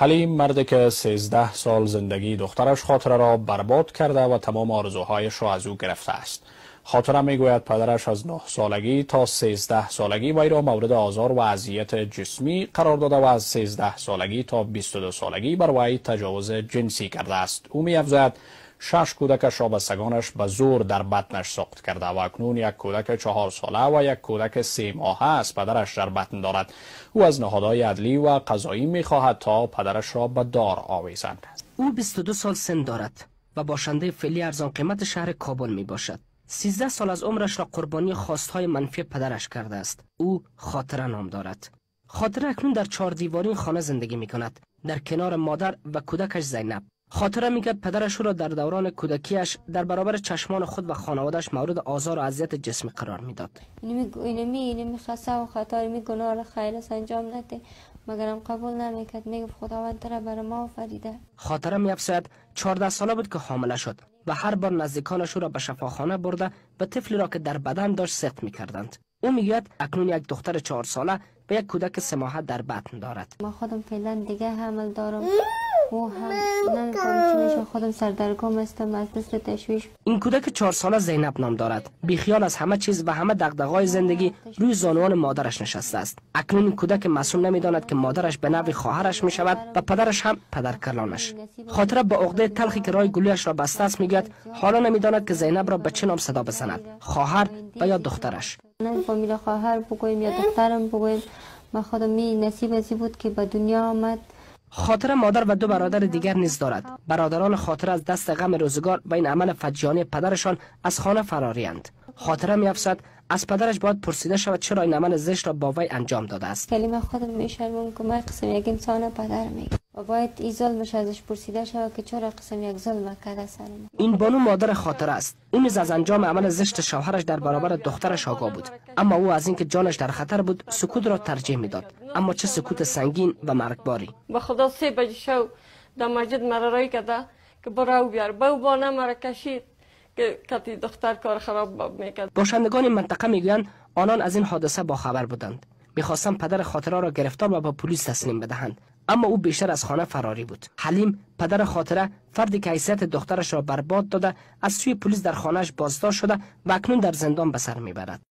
حلیم مردی که 13 سال زندگی دخترش خاطره را برباد کرده و تمام آرزوهایش را از او گرفته است. خاطره میگوید پدرش از 9 سالگی تا 13 سالگی وی را مورد آزار و اذیت جسمی قرار داده و از 13 سالگی تا 22 سالگی بر وی تجاوز جنسی کرده است. او می‌افزاید 6 کودک وابستگانش به زور در بطنش سقط کرده و اکنون یک کودک 4 ساله و یک کودک 3 ماهه از پدرش در بطن دارد. او از نهادهای عدلی و قضایی می‌خواهد تا پدرش را به دار آویزند. او 22 سال سن دارد و باشنده فعلی ارزان قیمت شهر کابل می باشد. 13 سال از عمرش را قربانی خواستهای منفی پدرش کرده است. او خاطره نام دارد. خاطره اکنون در 4 دیواری خانه زندگی می کند، در کنار مادر و کودکش زینب. خاطره میگه پدرش او را در دوران کودکیش در برابر چشمان خود و خانواده‌اش مورد آزار و اذیت جسمی قرار میداد. اینمی خطا و خطا می گناه را خیلی انجام نده، مگرم قبول نمیکرد. میگفت خداوند ترا برای ما آفریده. خاطره می‌افزاید 14 ساله بود که حامله شد و هر بار نزدیکانش او را به شفاخانه برده و طفلی را که در بدن داشت سقط می‌کردند. او میگوید اکنون یک دختر 4 ساله و یک کودک 3 ماهه در بطن دارد. ما خودم فعلا دیگه حمل دارم. او هم نمی‌فهم چی میشه. خودم سردرگم هستم از مثل تشویش. این کودک 4 ساله زینب نام دارد. بیخیال از همه چیز و همه دغدغه‌های زندگی روی زانوان مادرش نشسته است. اکنون این کودک معصوم نمی‌داند که مادرش به نوعی خواهرش می‌شود و پدرش هم پدرکلانش. خاطره با عقده تلخی که راه گلویش را بسته است میگوید حالا نمی‌داند که زینب را به چه نام صدا بزند، خواهر و یا دخترش. نه فامیل خواهر بگویم یا دخترم بگویم. ما خودم نصیب ازی بود که به دنیا آمد. خاطره مادر و 2 برادر دیگر نیز دارد. برادران خاطره از دست غم روزگار و این عمل فجیانه پدرشان از خانه فراری‌اند. خاطره می‌افزاید از پدرش باید پرسیده شود چرا این عمل زشت را با وی انجام داده است. کلمه خودم میشرمم که من قسم یک انسان پدر میگم و باید این ظلمش ازش پرسیده شود که چرا قسم یک ظلم کرده سر من. این بانو مادر خاطره است. او نیز از انجام عمل زشت شوهرش در برابر دخترش آگاه بود، اما او از اینکه جانش در خطر بود سکوت را ترجیح میداد. اما چه سکوت سنگین و مرگباری. به خدا 3 بجه شو در مسجد مرا رای کرده که برو بیار بانه مرا کشید که کتی دختر کار خراب میکرد. باشندگان این منطقه میگویند آنان از این حادثه با خبر بودند. میخواستند پدر خاطره را گرفتار و به پلیس تسلیم بدهند، اما او بیشتر از خانه فراری بود. حلیم پدر خاطره، فردی که حیثیت دخترش را برباد داده، از سوی پلیس در خانهش بازداشت شده و اکنون در زندان به سر میبرد.